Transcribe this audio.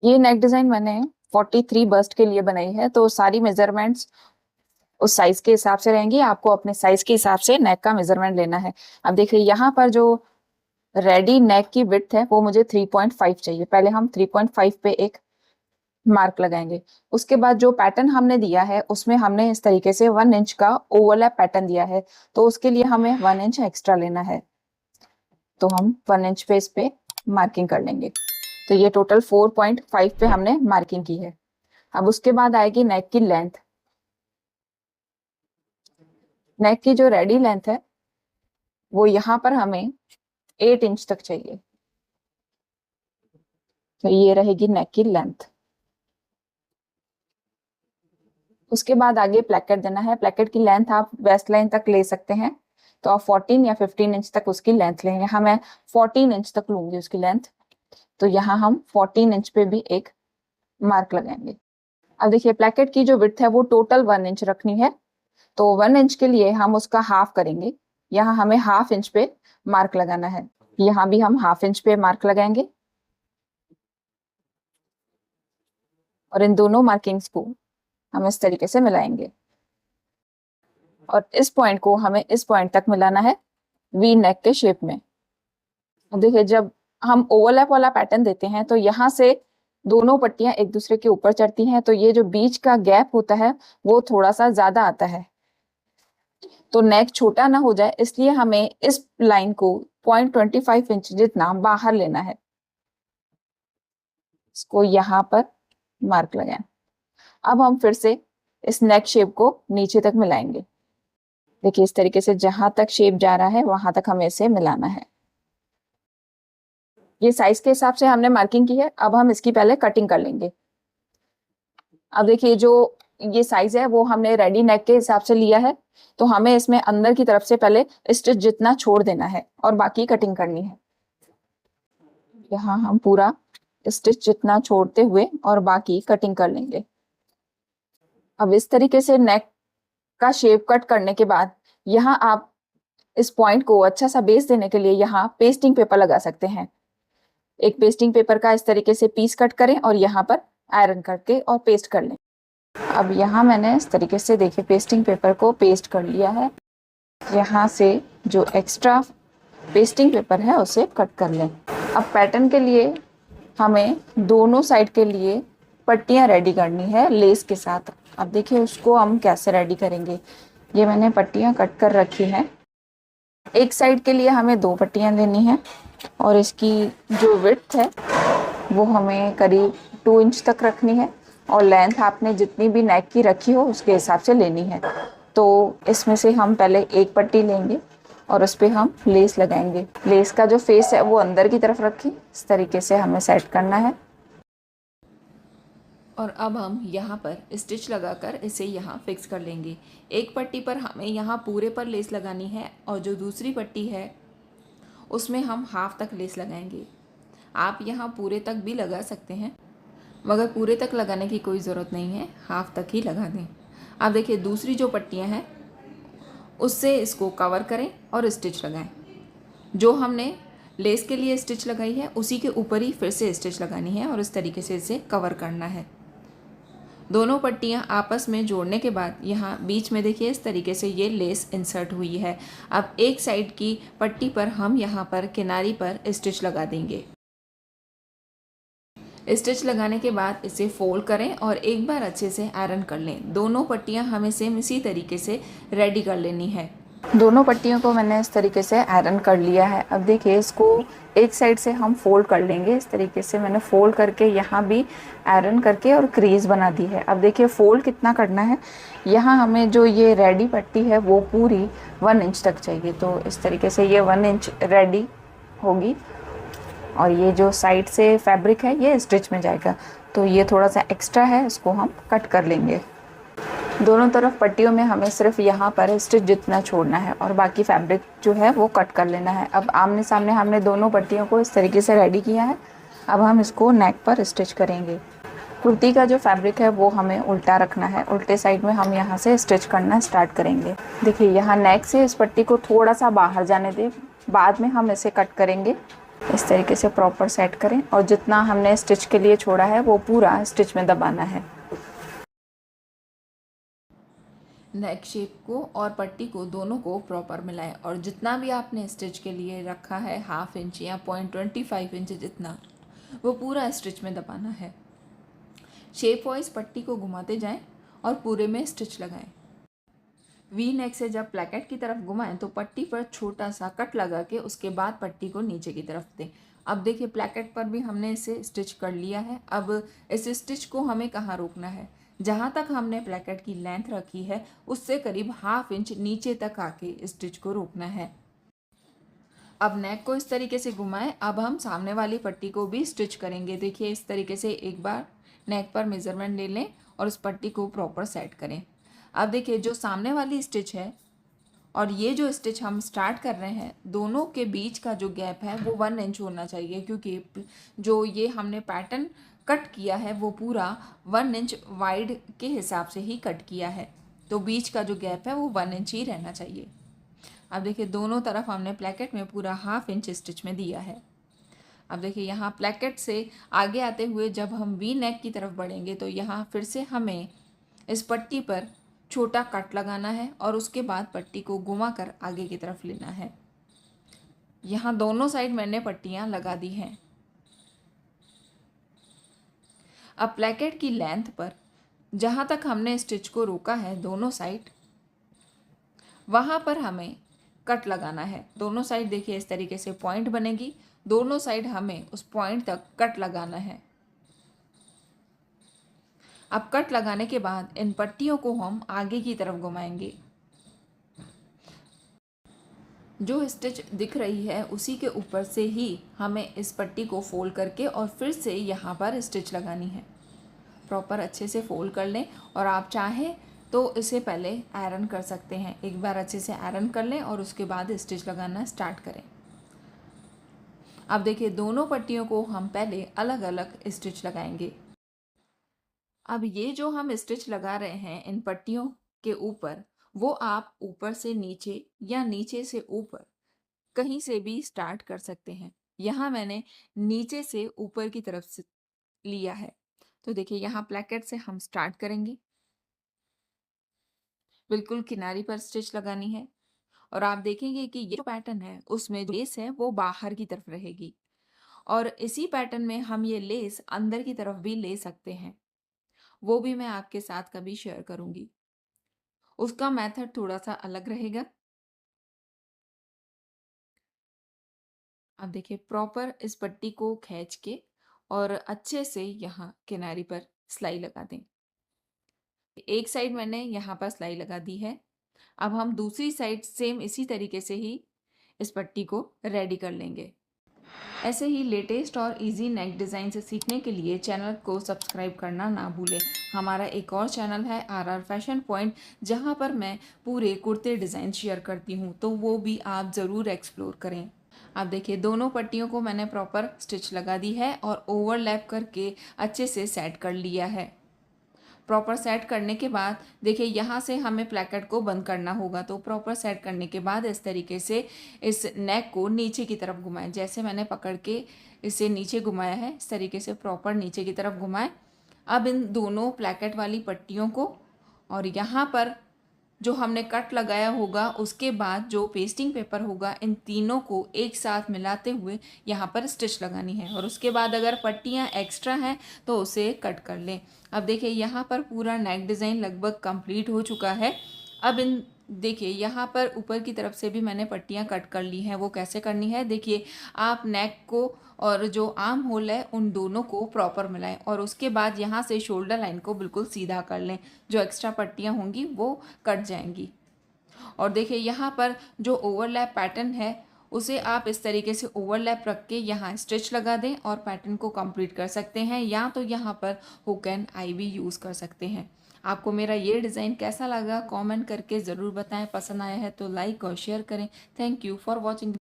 ये नेक डिजाइन मैंने 43 बस्ट के लिए बनाई है, तो सारी मेजरमेंट्स उस साइज के हिसाब से रहेंगी। आपको अपने साइज के हिसाब से नेक का मेजरमेंट लेना है। अब देखिए यहाँ पर जो रेडी नेक की विड्थ है वो मुझे 3.5 चाहिए। पहले हम 3.5 पे एक मार्क लगाएंगे। उसके बाद जो पैटर्न हमने दिया है उसमें हमने इस तरीके से 1 इंच का ओवरलैप पैटर्न दिया है, तो उसके लिए हमें 1 इंच एक्स्ट्रा लेना है। तो हम 1 इंच पे इस पे मार्किंग कर लेंगे। तो ये टोटल 4.5 पे हमने मार्किंग की है। अब उसके बाद आएगी नेक की लेंथ। नेक की जो रेडी लेंथ है वो यहाँ पर हमें 8 इंच तक चाहिए। तो ये रहेगी नेक की लेंथ। उसके बाद आगे प्लेकेट देना है। प्लेकेट की लेंथ आप वेस्ट लाइन तक ले सकते हैं, तो आप 14 या 15 इंच तक उसकी लेंथ लें। यहाँ मैं 14 इंच तक लूंगी उसकी लेंथ। तो यहाँ हम 14 इंच पे भी एक मार्क लगाएंगे। अब देखिए प्लेकेट की जो विड्थ है वो टोटल 1 इंच रखनी है, तो 1 इंच के लिए हम उसका हाफ करेंगे। यहाँ हमें हाफ इंच पे मार्क लगाना है। यहाँ भी हम हाफ इंच पे मार्क लगाएंगे और इन दोनों मार्किंग्स को हम इस तरीके से मिलाएंगे और इस पॉइंट को हमें इस पॉइंट तक मिलाना है वी नेक के शेप में। देखिए जब हम ओवरलैप वाला पैटर्न देते हैं तो यहाँ से दोनों पट्टियां एक दूसरे के ऊपर चढ़ती हैं, तो ये जो बीच का गैप होता है वो थोड़ा सा ज्यादा आता है। तो नेक छोटा ना हो जाए इसलिए हमें इस लाइन को 0.25 इंच जितना बाहर लेना है। इसको यहाँ पर मार्क लगाएं। अब हम फिर से इस नेक शेप को नीचे तक मिलाएंगे। देखिए इस तरीके से जहां तक शेप जा रहा है वहां तक हमें इसे मिलाना है। ये साइज के हिसाब से हमने मार्किंग की है। अब हम इसकी पहले कटिंग कर लेंगे। अब देखिए जो ये साइज है वो हमने रेडी नेक के हिसाब से लिया है, तो हमें इसमें अंदर की तरफ से पहले स्टिच जितना छोड़ देना है और बाकी कटिंग करनी है। यहाँ हम पूरा स्टिच जितना छोड़ते हुए और बाकी कटिंग कर लेंगे। अब इस तरीके से नेक का शेप कट करने के बाद यहाँ आप इस पॉइंट को अच्छा सा बेस देने के लिए यहाँ पेस्टिंग पेपर लगा सकते हैं। एक पेस्टिंग पेपर का इस तरीके से पीस कट करें और यहाँ पर आयरन करके और पेस्ट कर लें। अब यहाँ मैंने इस तरीके से देखिए पेस्टिंग पेपर को पेस्ट कर लिया है। यहाँ से जो एक्स्ट्रा पेस्टिंग पेपर है उसे कट कर लें। अब पैटर्न के लिए हमें दोनों साइड के लिए पट्टियाँ रेडी करनी है लेस के साथ। अब देखिए उसको हम कैसे रेडी करेंगे। ये मैंने पट्टियाँ कट कर रखी हैं। एक साइड के लिए हमें 2 पट्टियाँ लेनी है और इसकी जो विड्थ है वो हमें करीब 2 इंच तक रखनी है और लेंथ आपने जितनी भी नेक की रखी हो उसके हिसाब से लेनी है। तो इसमें से हम पहले एक पट्टी लेंगे और उस पर हम लेस लगाएंगे। लेस का जो फेस है वो अंदर की तरफ रखें, इस तरीके से हमें सेट करना है। और अब हम यहाँ पर स्टिच लगाकर इसे यहाँ फिक्स कर लेंगे। एक पट्टी पर हमें यहाँ पूरे पर लेस लगानी है और जो दूसरी पट्टी है उसमें हम हाफ तक लेस लगाएंगे। आप यहाँ पूरे तक भी लगा सकते हैं, मगर पूरे तक लगाने की कोई ज़रूरत नहीं है, हाफ तक ही लगा दें। अब देखिए दूसरी जो पट्टियाँ हैं उससे इसको कवर करें और स्टिच लगाएं। जो हमने लेस के लिए स्टिच लगाई है उसी के ऊपर ही फिर से स्टिच लगानी है और इस तरीके से इसे कवर करना है। दोनों पट्टियाँ आपस में जोड़ने के बाद यहाँ बीच में देखिए इस तरीके से ये लेस इंसर्ट हुई है। अब एक साइड की पट्टी पर हम यहाँ पर किनारी पर स्टिच लगा देंगे। स्टिच लगाने के बाद इसे फोल्ड करें और एक बार अच्छे से आयरन कर लें। दोनों पट्टियाँ हमें सेम इसी तरीके से रेडी कर लेनी है। दोनों पट्टियों को मैंने इस तरीके से आयरन कर लिया है। अब देखिए इसको एक साइड से हम फोल्ड कर लेंगे। इस तरीके से मैंने फोल्ड करके यहाँ भी आयरन करके और क्रीज बना दी है। अब देखिए फोल्ड कितना करना है। यहाँ हमें जो ये रेडी पट्टी है वो पूरी 1 इंच तक चाहिए, तो इस तरीके से ये 1 इंच रेडी होगी और ये जो साइड से फैब्रिक है ये स्टिच में जाएगा, तो ये थोड़ा सा एक्स्ट्रा है, इसको हम कट कर लेंगे। दोनों तरफ पट्टियों में हमें सिर्फ यहाँ पर स्टिच जितना छोड़ना है और बाकी फैब्रिक जो है वो कट कर लेना है। अब आमने सामने हमने दोनों पट्टियों को इस तरीके से रेडी किया है। अब हम इसको नेक पर स्टिच करेंगे। कुर्ती का जो फैब्रिक है वो हमें उल्टा रखना है। उल्टे साइड में हम यहाँ से स्टिच करना स्टार्ट करेंगे। देखिए यहाँ नेक से इस पट्टी को थोड़ा सा बाहर जाने दें, बाद में हम इसे कट करेंगे। इस तरीके से प्रॉपर सेट करें और जितना हमने स्टिच के लिए छोड़ा है वो पूरा स्टिच में दबाना है। नेक शेप को और पट्टी को दोनों को प्रॉपर मिलाएं और जितना भी आपने स्टिच के लिए रखा है 1/2 इंच या 0.25 इंच जितना, वो पूरा स्टिच में दबाना है। शेप वाइज पट्टी को घुमाते जाएं और पूरे में स्टिच लगाएं। वी नेक से जब प्लैकेट की तरफ घुमाएं तो पट्टी पर छोटा सा कट लगा के उसके बाद पट्टी को नीचे की तरफ दें। अब देखिए प्लैकेट पर भी हमने इसे स्टिच कर लिया है। अब इस स्टिच को हमें कहाँ रोकना है, जहाँ तक हमने प्लैकेट की लेंथ रखी है उससे करीब 1/2 इंच नीचे तक आके स्टिच को रोकना है। अब नेक को इस तरीके से घुमाएं। अब हम सामने वाली पट्टी को भी स्टिच करेंगे। देखिए इस तरीके से एक बार नेक पर मेज़रमेंट ले लें और उस पट्टी को प्रॉपर सेट करें। अब देखिए जो सामने वाली स्टिच है और ये जो स्टिच हम स्टार्ट कर रहे हैं, दोनों के बीच का जो गैप है वो 1 इंच होना चाहिए, क्योंकि जो ये हमने पैटर्न कट किया है वो पूरा 1 इंच वाइड के हिसाब से ही कट किया है, तो बीच का जो गैप है वो 1 इंच ही रहना चाहिए। अब देखिए दोनों तरफ हमने प्लैकेट में पूरा 1/2 इंच स्टिच में दिया है। अब देखिए यहाँ प्लैकेट से आगे आते हुए जब हम वी नेक की तरफ बढ़ेंगे तो यहाँ फिर से हमें इस पट्टी पर छोटा कट लगाना है और उसके बाद पट्टी को घुमा कर आगे की तरफ लेना है। यहाँ दोनों साइड मैंने पट्टियाँ लगा दी हैं। अब प्लैकेट की लेंथ पर जहाँ तक हमने स्टिच को रोका है दोनों साइड, वहाँ पर हमें कट लगाना है। दोनों साइड देखिए इस तरीके से पॉइंट बनेगी, दोनों साइड हमें उस पॉइंट तक कट लगाना है। अब कट लगाने के बाद इन पट्टियों को हम आगे की तरफ घुमाएंगे। जो स्टिच दिख रही है उसी के ऊपर से ही हमें इस पट्टी को फोल्ड करके और फिर से यहाँ पर स्टिच लगानी है। प्रॉपर अच्छे से फोल्ड कर लें और आप चाहें तो इसे पहले आयरन कर सकते हैं। एक बार अच्छे से आयरन कर लें और उसके बाद स्टिच लगाना स्टार्ट करें। अब देखिए दोनों पट्टियों को हम पहले अलग अलग स्टिच लगाएंगे। अब ये जो हम स्टिच लगा रहे हैं इन पट्टियों के ऊपर, वो आप ऊपर से नीचे या नीचे से ऊपर कहीं से भी स्टार्ट कर सकते हैं। यहाँ मैंने नीचे से ऊपर की तरफ से लिया है, तो देखिए यहाँ प्लैकेट से हम स्टार्ट करेंगे। बिल्कुल किनारी पर स्टिच लगानी है और आप देखेंगे कि ये जो पैटर्न है उसमें जो लेस है वो बाहर की तरफ रहेगी और इसी पैटर्न में हम ये लेस अंदर की तरफ भी ले सकते हैं, वो भी मैं आपके साथ कभी शेयर करूंगी। उसका मेथड थोड़ा सा अलग रहेगा। अब देखिए प्रॉपर इस पट्टी को खींच के और अच्छे से यहाँ किनारी पर सिलाई लगा दें। एक साइड मैंने यहाँ पर सिलाई लगा दी है। अब हम दूसरी साइड सेम इसी तरीके से ही इस पट्टी को रेडी कर लेंगे। ऐसे ही लेटेस्ट और इजी नेक डिज़ाइन से सीखने के लिए चैनल को सब्सक्राइब करना ना भूलें। हमारा एक और चैनल है RR फैशन पॉइंट, जहाँ पर मैं पूरे कुर्ते डिज़ाइन शेयर करती हूँ, तो वो भी आप ज़रूर एक्सप्लोर करें। आप देखिए दोनों पट्टियों को मैंने प्रॉपर स्टिच लगा दी है और ओवरलैप करके अच्छे से सेट कर लिया है। प्रॉपर सेट करने के बाद देखिए यहाँ से हमें प्लैकेट को बंद करना होगा, तो प्रॉपर सेट करने के बाद इस तरीके से इस नेक को नीचे की तरफ घुमाएं। जैसे मैंने पकड़ के इसे नीचे घुमाया है, इस तरीके से प्रॉपर नीचे की तरफ घुमाएं। अब इन दोनों प्लैकेट वाली पट्टियों को और यहाँ पर जो हमने कट लगाया होगा उसके बाद जो पेस्टिंग पेपर होगा, इन तीनों को एक साथ मिलाते हुए यहाँ पर स्टिच लगानी है और उसके बाद अगर पट्टियाँ एक्स्ट्रा हैं तो उसे कट कर लें। अब देखिए यहाँ पर पूरा नेक डिज़ाइन लगभग कंप्लीट हो चुका है। अब इन देखिए यहाँ पर ऊपर की तरफ से भी मैंने पट्टियाँ कट कर ली हैं। वो कैसे करनी है, देखिए आप नेक को और जो आर्म होल है उन दोनों को प्रॉपर मिलाएं और उसके बाद यहाँ से शोल्डर लाइन को बिल्कुल सीधा कर लें। जो एक्स्ट्रा पट्टियाँ होंगी वो कट जाएंगी। और देखिए यहाँ पर जो ओवरलैप पैटर्न है उसे आप इस तरीके से ओवरलैप रख के यहाँ स्टिच लगा दें और पैटर्न को कंप्लीट कर सकते हैं, या तो यहाँ पर हुक एंड आई भी यूज़ कर सकते हैं। आपको मेरा ये डिज़ाइन कैसा लगा कमेंट करके ज़रूर बताएं। पसंद आया है तो लाइक और शेयर करें। Thank you for watching.